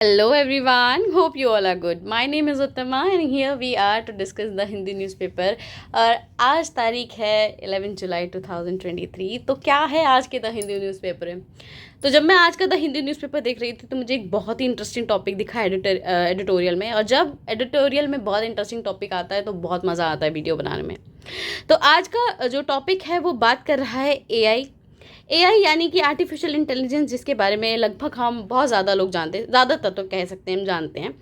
Hello everyone, hope you all are good. My name is Uttama and here we are to discuss the Hindi newspaper. और आज तारीख है 11 जुलाई 2023। तो क्या है आज के द हिंदी न्यूज़पेपर में? तो जब मैं आज का द हिंदी न्यूज़पेपर देख रही थी तो मुझे एक बहुत ही इंटरेस्टिंग टॉपिक दिखा एडिटोरियल में। और जब एडिटोरियल में बहुत इंटरेस्टिंग टॉपिक आता है तो बहुत मज़ा आता है वीडियो बनाने में। तो आज का जो टॉपिक है वो बात कर रहा है एआई यानी कि आर्टिफिशियल इंटेलिजेंस, जिसके बारे में लगभग हम बहुत ज़्यादा लोग जानते हैं, ज़्यादातर तो कह सकते हैं हम जानते हैं।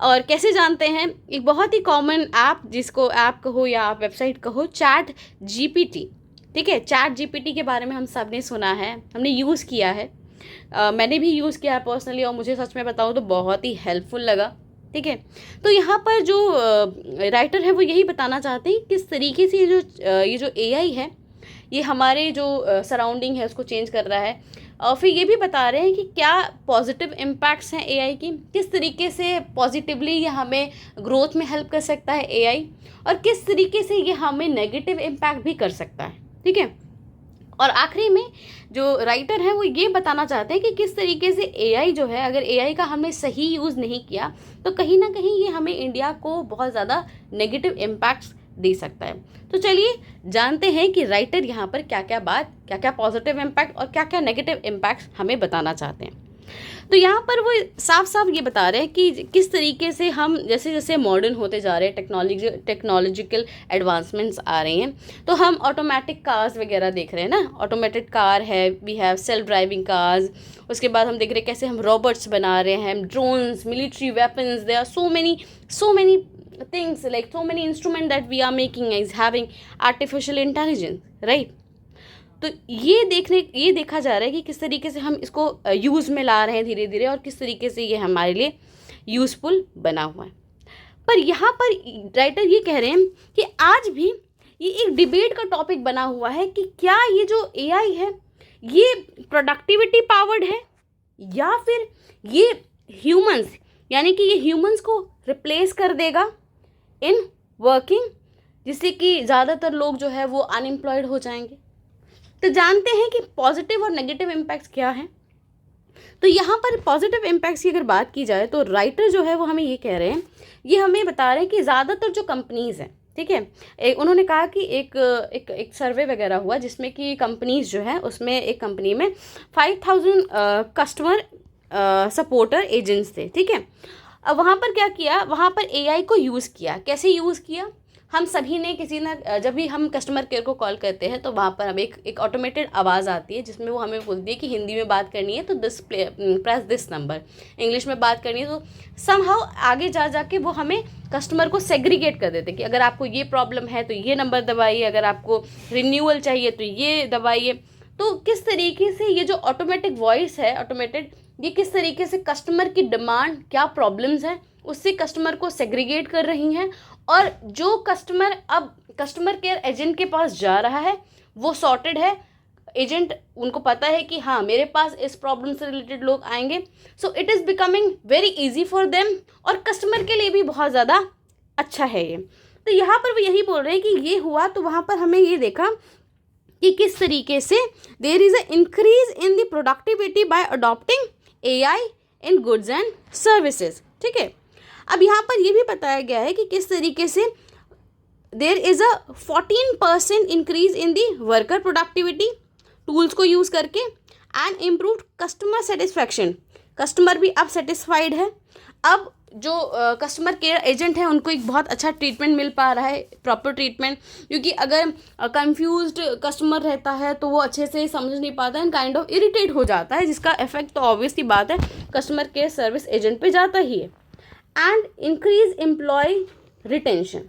और कैसे जानते हैं? एक बहुत ही कॉमन ऐप, जिसको ऐप कहो या आप वेबसाइट कहो, चैट जीपीटी। ठीक है, चैट जीपीटी के बारे में हम सब ने सुना है, हमने यूज़ किया है। मैंने भी यूज़ किया है पर्सनली, और मुझे सच में बताऊँ तो बहुत ही हेल्पफुल लगा। ठीक है, तो यहाँ पर जो राइटर है वो यही बताना चाहते हैं किस तरीके से ये जो एआई है ये हमारे जो सराउंडिंग है उसको चेंज कर रहा है। और फिर ये भी बता रहे हैं कि क्या पॉजिटिव इम्पैक्ट्स हैं एआई की, किस तरीके से पॉजिटिवली ये हमें ग्रोथ में हेल्प कर सकता है एआई, और किस तरीके से ये हमें नेगेटिव इम्पैक्ट भी कर सकता है। ठीक है, और आखिरी में जो राइटर है वो ये बताना चाहते हैं कि किस तरीके से एआई जो है, अगर एआई का हमने सही यूज़ नहीं किया तो कहीं ना कहीं ये हमें इंडिया को बहुत ज़्यादा नेगेटिव इम्पैक्ट्स दे सकता है। तो चलिए जानते हैं कि राइटर यहाँ पर क्या क्या पॉजिटिव इम्पैक्ट और क्या क्या नेगेटिव इम्पैक्ट हमें बताना चाहते हैं। तो यहाँ पर वो साफ साफ ये बता रहे हैं कि किस तरीके से हम जैसे जैसे मॉडर्न होते जा रहे हैं, टेक्नोलॉजिकल एडवांसमेंट्स आ रही हैं, तो हम ऑटोमेटिक कार्स वगैरह देख रहे हैं ना। ऑटोमेटेड कार है, we have self driving cars. उसके बाद हम देख रहे हैं कैसे हम रोबोट्स बना रहे हैं, drones, military weapons, there are so many things, like so many instrument that we are making is having artificial intelligence, right? तो ये देखा जा रहा है कि किस तरीके से हम इसको यूज़ में ला रहे हैं धीरे धीरे, और किस तरीके से ये हमारे लिए यूज़फुल बना हुआ है। पर यहाँ पर राइटर ये कह रहे हैं कि आज भी ये एक डिबेट का टॉपिक बना हुआ है कि क्या ये जो एआई है ये प्रोडक्टिविटी पावर्ड है, या फिर ये ह्यूमंस यानी कि ये ह्यूमंस को रिप्लेस कर देगा इन वर्किंग, जिससे कि ज़्यादातर लोग जो है वो अनएम्प्लॉयड हो जाएंगे। तो जानते हैं कि पॉजिटिव और नेगेटिव इम्पैक्ट्स क्या हैं। तो यहाँ पर पॉजिटिव इम्पैक्ट्स की अगर बात की जाए तो राइटर जो है वो हमें ये कह रहे हैं, ये हमें बता रहे हैं कि ज़्यादातर जो कंपनीज़ हैं, ठीक है, उन्होंने कहा कि एक सर्वे वगैरह हुआ जिसमें कि कंपनीज़ जो है उसमें एक कंपनी में 5000 कस्टमर सपोर्टर एजेंट्स थे। ठीक है, अब वहाँ पर क्या किया, वहाँ पर एआई को यूज़ किया। कैसे यूज़ किया? हम सभी ने जब भी हम कस्टमर केयर को कॉल करते हैं तो वहाँ पर हमें एक ऑटोमेटेड आवाज़ आती है जिसमें वो हमें बोलती है कि हिंदी में बात करनी है तो प्रेस दिस नंबर, इंग्लिश में बात करनी है तो समहाउ आगे जा के वो हमें कस्टमर को सेग्रीगेट कर देते कि अगर आपको ये प्रॉब्लम है तो ये नंबर दबाइए, अगर आपको रिन्यूअल चाहिए तो ये दबाइए। तो किस तरीके से ये जो ऑटोमेटिक वॉइस है, ऑटोमेटेड, ये किस तरीके से कस्टमर की डिमांड, क्या प्रॉब्लम्स हैं, उससे कस्टमर को सेग्रीगेट कर रही हैं, और जो कस्टमर अब कस्टमर केयर एजेंट के पास जा रहा है वो सॉर्टेड है। एजेंट, उनको पता है कि हाँ मेरे पास इस प्रॉब्लम से रिलेटेड लोग आएंगे, so it is becoming very easy for them, और कस्टमर के लिए भी बहुत ज़्यादा अच्छा है ये। तो यहाँ पर वो यही बोल रहे हैं कि ये हुआ, तो वहाँ पर हमें ये देखा कि किस तरीके से there is a increase in the productivity by adopting AI in goods and services. ठीक है, अब यहाँ पर ये भी बताया गया है कि किस तरीके से there is a 14% increase in the worker productivity tools को यूज़ करके, and improved customer satisfaction. Customer भी अब सेटिस्फाइड है। अब जो कस्टमर केयर एजेंट है उनको एक बहुत अच्छा ट्रीटमेंट मिल पा रहा है, प्रॉपर ट्रीटमेंट, क्योंकि अगर कंफ्यूज्ड कस्टमर रहता है तो वो अच्छे से समझ नहीं पाता है, काइंड ऑफ इरिटेट हो जाता है, जिसका इफेक्ट तो ऑब्वियसली बात है कस्टमर केयर सर्विस एजेंट पे जाता ही है। And increase employ retention.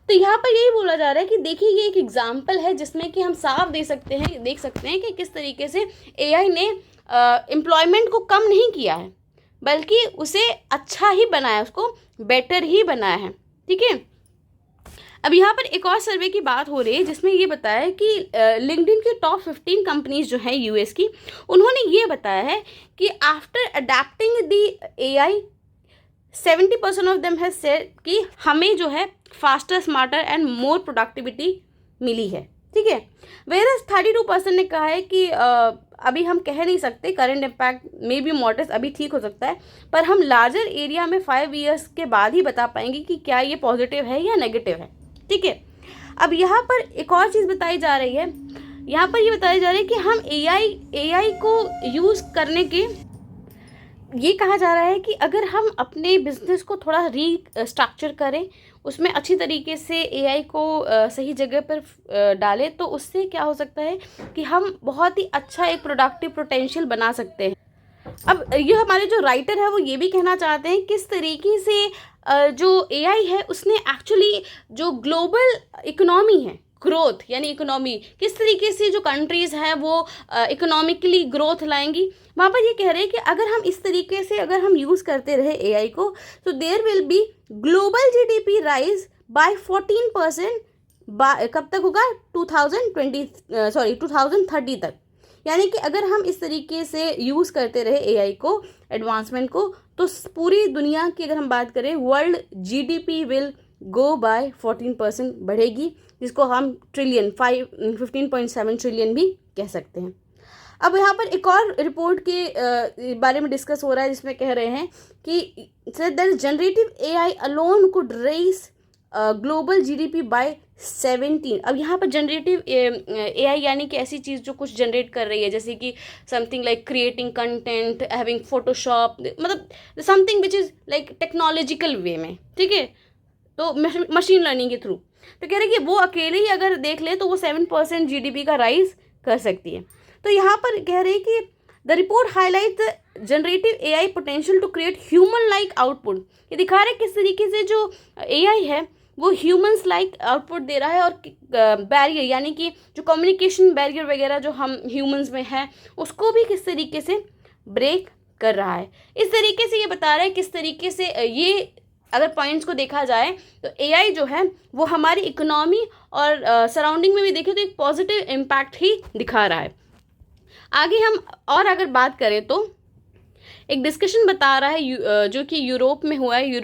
तो यहाँ पर यही बोला जा रहा है कि देखिए ये एक एग्जाम्पल है जिसमें कि हम साफ देख सकते हैं कि किस तरीके से एआई ने एम्प्लॉयमेंट को कम नहीं किया है, बल्कि उसे अच्छा ही बनाया, उसको बेटर ही बनाया है। ठीक है, अब यहाँ पर एक और सर्वे की बात हो रही है जिसमें ये बताया है कि लिंक्डइन की टॉप 15 कंपनीज जो हैं यूएस की, उन्होंने ये बताया है कि after adapting the AI 70% of them has said कि हमें जो है faster, smarter and more productivity मिली है। ठीक है, वेयर 32% ने कहा है कि अभी हम कह नहीं सकते, current impact may be moderate, अभी ठीक हो सकता है, पर हम लार्जर एरिया में 5 ईयर्स के बाद ही बता पाएंगे कि क्या ये पॉजिटिव है या नेगेटिव है। ठीक है, अब यहाँ पर एक और चीज़ बताई जा रही है, यहाँ पर ये बताया जा रहा है कि हम एआई को यूज़ करने के, ये कहा जा रहा है कि अगर हम अपने बिजनेस को थोड़ा रीस्ट्रक्चर करें, उसमें अच्छी तरीके से एआई को सही जगह पर डालें, तो उससे क्या हो सकता है कि हम बहुत ही अच्छा एक प्रोडक्टिव पोटेंशियल बना सकते हैं। अब ये हमारे जो राइटर है वो ये भी कहना चाहते हैं किस तरीके से जो एआई है उसने एक्चुअली जो ग्लोबल इकोनॉमी है, ग्रोथ यानी इकोनॉमी, किस तरीके से जो कंट्रीज़ हैं वो इकोनॉमिकली ग्रोथ लाएंगी। वहाँ पर ये कह रहे हैं कि अगर हम इस तरीके से अगर हम यूज़ करते रहे एआई को, तो there will be global GDP rise by 14%, कब तक होगा, 2030 तक। यानी कि अगर हम इस तरीके से यूज़ करते रहे एआई को, एडवांसमेंट को, तो पूरी दुनिया की अगर हम बात करें, world GDP will go by 14% बढ़ेगी, जिसको हम ट्रिलियन 15.7 ट्रिलियन भी कह सकते हैं। अब यहाँ पर एक और रिपोर्ट के बारे में डिस्कस हो रहा है, जिसमें कह रहे हैं कि generative AI alone could raise global GDP by 17। अब यहाँ पर जनरेटिव एआई यानी कि ऐसी चीज़ जो कुछ जनरेट कर रही है, जैसे कि something like creating content, having Photoshop, मतलब something which is like technological way में, ठीक है, तो मशीन लर्निंग के थ्रू। तो कह रहे हैं कि वो अकेले ही अगर देख ले तो वो 7% जीडीपी का राइज कर सकती है। तो यहाँ पर कह रहे हैं कि the report highlight the generative AI potential to create human like output. ये दिखा रहे हैं किस तरीके से जो एआई है वो ह्यूमंस लाइक आउटपुट दे रहा है, और बैरियर यानी कि जो कम्युनिकेशन बैरियर वगैरह जो हम ह्यूमंस में है उसको भी किस तरीके से ब्रेक कर रहा है। इस तरीके से ये बता रहा है किस तरीके से ये अगर पॉइंट्स को देखा जाए तो एआई जो है वो हमारी इकोनॉमी और सराउंडिंग में भी देखें तो एक पॉजिटिव इम्पैक्ट ही दिखा रहा है। आगे हम और अगर बात करें तो एक डिस्कशन बता रहा है जो कि यूरोप में हुआ है,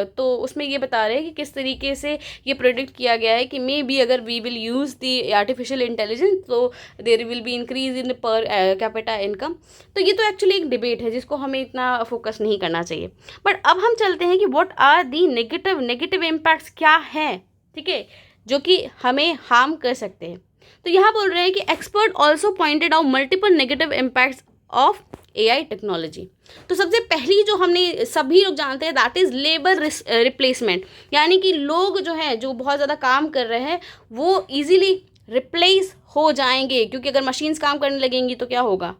तो उसमें ये बता रहे हैं कि किस तरीके से ये प्रेडिक्ट किया गया है कि मे बी अगर we will use the artificial intelligence तो there will be increase in per capita income. तो ये तो एक्चुअली एक डिबेट है जिसको हमें इतना फोकस नहीं करना चाहिए। बट अब हम चलते हैं कि what are the negative impacts क्या हैं, ठीक है, जो कि हमें हार्म कर सकते हैं। तो यहाँ बोल रहे हैं कि expert also pointed out multiple negative impacts of AI technology. तो सबसे पहली जो हमने सभी लोग जानते हैं दैट इज़ लेबर रिप्लेसमेंट, यानी कि लोग जो हैं जो बहुत ज़्यादा काम कर रहे हैं वो इजीली रिप्लेस हो जाएंगे, क्योंकि अगर मशीन्स काम करने लगेंगी तो क्या होगा।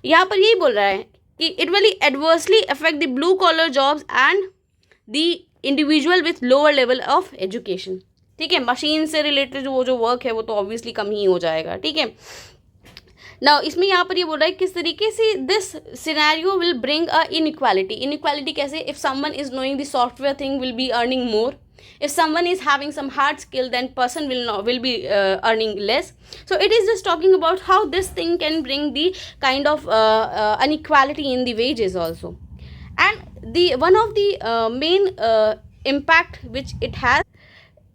यहाँ पर यही बोल रहा है कि it will adversely affect the blue collar jobs and the individual with lower level of education. ठीक है, मशीन से रिलेटेड वो जो वर्क है वो तो ऑब्वियसली कम ही हो जाएगा। ठीक है, नाउ इसमें यहाँ पर ये बोल रहा है किस तरीके से this scenario will bring a inequality कैसे, if someone is knowing the software thing will be earning more, if someone is having some hard skill then person will be earning less. So it is just talking about how this thing can bring the kind of inequality in the wages also. And the one of the main impact which it has,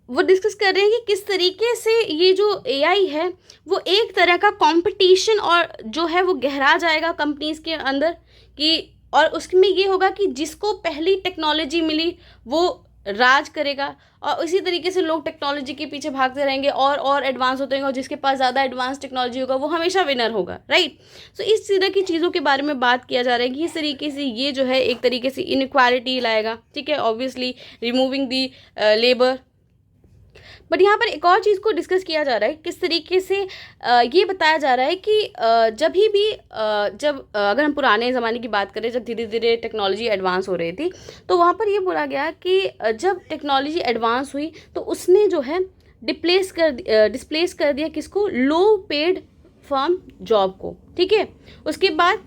वो discuss कर रहे हैं कि किस तरीके से ये जो एआई है वो एक तरह का कंपटीशन और जो है वो गहरा जाएगा कंपनीज के अंदर कि, और उसमें ये होगा कि जिसको पहली टेक्नोलॉजी मिली वो राज करेगा, और इसी तरीके से लोग टेक्नोलॉजी के पीछे भागते रहेंगे और एडवांस होते रहेंगे, और जिसके पास ज़्यादा एडवांस टेक्नोलॉजी होगा वो हमेशा विनर होगा, राइट। सो इस तरह की चीज़ों के बारे में बात किया जा रहा है कि इस तरीके से ये जो है एक तरीके से इनइक्वालिटी लाएगा, ठीक है, obviously removing the labour. But यहाँ पर एक और चीज़ को डिस्कस किया जा रहा है किस तरीके से ये बताया जा रहा है कि जब अगर हम पुराने ज़माने की बात करें, जब धीरे धीरे टेक्नोलॉजी एडवांस हो रही थी, तो वहाँ पर ये बोला गया कि जब टेक्नोलॉजी एडवांस हुई तो उसने जो है डिस्प्लेस कर दिया किसको, लो पेड फर्म जॉब को, ठीक है। उसके बाद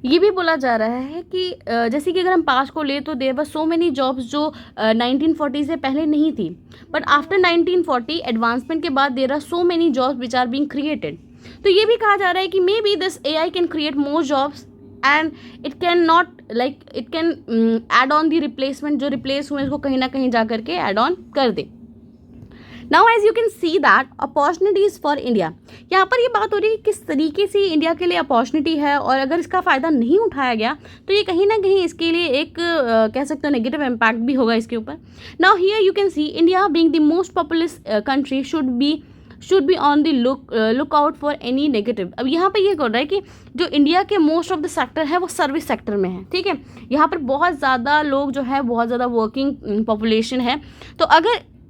ये भी बोला जा रहा है कि जैसे कि अगर हम पास्ट को ले तो there were so many jobs जो 1940 से पहले नहीं थी, बट आफ्टर 1940 एडवांसमेंट के बाद there are so many jobs which are being created. तो ये भी कहा जा रहा है कि मे be this AI can create more jobs and it can not like it can add on the replacement, जो रिप्लेस हुए उसको कहीं ना कहीं जा करके एड ऑन कर दे। Now as you can see that opportunities for India, यहाँ पर ये बात हो रही है कि किस तरीके से इंडिया के लिए अपॉर्चुनिटी है, और अगर इसका फ़ायदा नहीं उठाया गया तो ये कहीं ना कहीं इसके लिए एक कह सकते हो नेगेटिव इम्पैक्ट भी होगा इसके ऊपर. Now here you can C India being the most populous country should be on the look out for any negative. अब यहाँ पे ये कर रहा है कि जो इंडिया के मोस्ट ऑफ द सेक्टर है वो सर्विस सेक्टर में है. ठीक है, यहाँ पर बहुत ज़्यादा लोग जो है, बहुत ज़्यादा वर्किंग पॉपुलेशन है. तो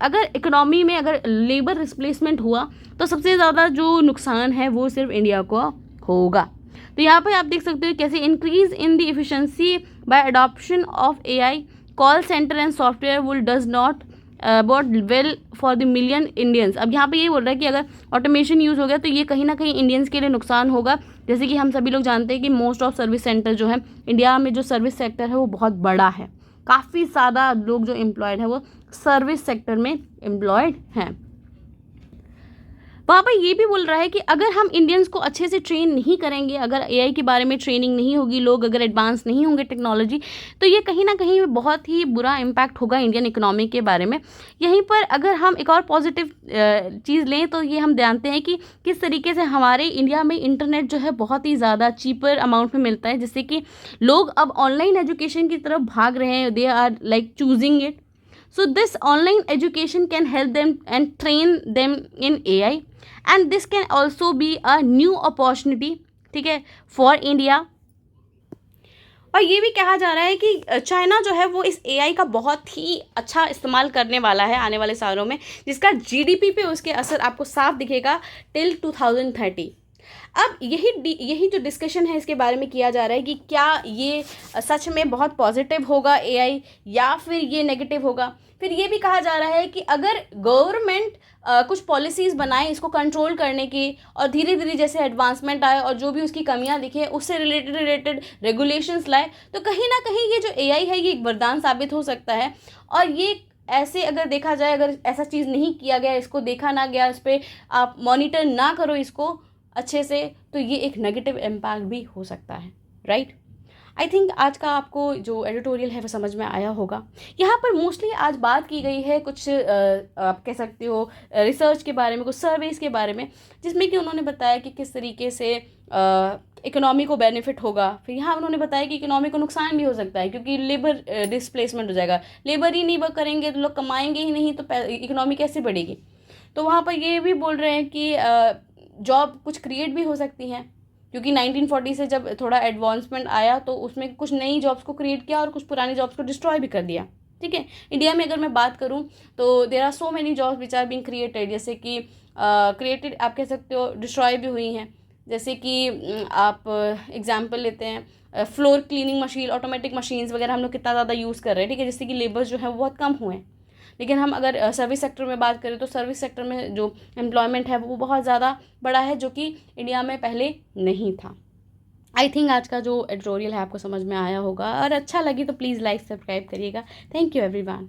अगर इकोनॉमी में अगर लेबर रिप्लेसमेंट हुआ तो सबसे ज़्यादा जो नुकसान है वो सिर्फ इंडिया को होगा. तो यहाँ पे आप देख सकते हो कैसे increase in the efficiency by adoption of AI call centre and software will does not bode well for the million Indians. अब यहाँ पे ये बोल रहा है कि अगर ऑटोमेशन यूज़ हो गया तो ये कहीं ना कहीं इंडियंस के लिए नुकसान होगा. जैसे कि हम सभी लोग जानते हैं कि मोस्ट ऑफ सर्विस सेंटर जो है इंडिया में, जो सर्विस सेक्टर है वो बहुत बड़ा है. काफ़ी ज़्यादा लोग जो एम्प्लॉयड है वो सर्विस सेक्टर में एम्प्लॉयड हैं. वहाँ पर ये भी बोल रहा है कि अगर हम इंडियंस को अच्छे से ट्रेन नहीं करेंगे, अगर एआई के बारे में ट्रेनिंग नहीं होगी, लोग अगर एडवांस नहीं होंगे टेक्नोलॉजी, तो ये कहीं ना कहीं बहुत ही बुरा इम्पैक्ट होगा इंडियन इकोनॉमी के बारे में. यहीं पर अगर हम एक और पॉजिटिव चीज़ लें तो ये हम जानते हैं कि किस तरीके से हमारे इंडिया में इंटरनेट जो है बहुत ही ज़्यादा चीपर अमाउंट में मिलता है, जिससे कि लोग अब ऑनलाइन एजुकेशन की तरफ भाग रहे हैं. They are like choosing it. So this online education can help them and train them in AI, and this can also be a new opportunity, ठीक है, for India. और ये भी कहा जा रहा है कि चाइना जो है वो इस AI का बहुत ही अच्छा इस्तेमाल करने वाला है आने वाले सालों में, जिसका GDP पे उसके असर आपको साफ दिखेगा टिल 2030. अब यही जो डिस्कशन है इसके बारे में किया जा रहा है कि क्या ये सच में बहुत पॉजिटिव होगा AI या फिर ये नेगेटिव होगा. फिर ये भी कहा जा रहा है कि अगर गवर्नमेंट कुछ पॉलिसीज़ बनाए इसको कंट्रोल करने की, और धीरे धीरे जैसे एडवांसमेंट आए और जो भी उसकी कमियां दिखे उससे रिलेटेड रेगुलेशंस लाए, तो कहीं ना कहीं ये जो AI है ये एक वरदान साबित हो सकता है. और ये ऐसे अगर देखा जाए, अगर ऐसा चीज़ नहीं किया गया, इसको देखा ना गया, इस पर आप मॉनिटर ना करो इसको अच्छे से, तो ये एक नेगेटिव इम्पैक्ट भी हो सकता है. राइट. आई थिंक आज का आपको जो एडिटोरियल है वो समझ में आया होगा. यहाँ पर मोस्टली आज बात की गई है कुछ आप कह सकते हो रिसर्च के बारे में, कुछ सर्वेस के बारे में, जिसमें कि उन्होंने बताया कि किस तरीके से इकोनॉमी को बेनिफिट होगा. फिर यहाँ उन्होंने बताया कि इकोनॉमी को नुकसान भी हो सकता है, क्योंकि लेबर डिस्प्लेसमेंट हो जाएगा. लेबर ही नहीं वर्क करेंगे तो लोग कमाएंगे ही नहीं, तो इकोनॉमी कैसे बढ़ेगी. तो वहाँ पर ये भी बोल रहे हैं कि जॉब कुछ क्रिएट भी हो सकती हैं, क्योंकि 1940 से जब थोड़ा एडवांसमेंट आया तो उसमें कुछ नई जॉब्स को क्रिएट किया और कुछ पुरानी जॉब्स को डिस्ट्रॉय भी कर दिया. ठीक है, इंडिया में अगर मैं बात करूं तो there are so many jobs which are being created, जैसे कि क्रिएटेड आप कह सकते हो डिस्ट्रॉय भी हुई हैं. जैसे कि आप एग्जांपल लेते हैं floor cleaning machine, automatic machines वगैरह हम लोग कितना ज़्यादा यूज़ कर रहे हैं. ठीक है, जिससे कि लेबर्स जो है वो बहुत कम हुए हैं. लेकिन हम अगर सर्विस सेक्टर में बात करें तो सर्विस सेक्टर में जो एम्प्लॉयमेंट है वो बहुत ज़्यादा बड़ा है, जो कि इंडिया में पहले नहीं था. आई थिंक आज का जो एडिटोरियल है आपको समझ में आया होगा, और अच्छा लगी तो प्लीज़ लाइक सब्सक्राइब करिएगा. Thank you everyone.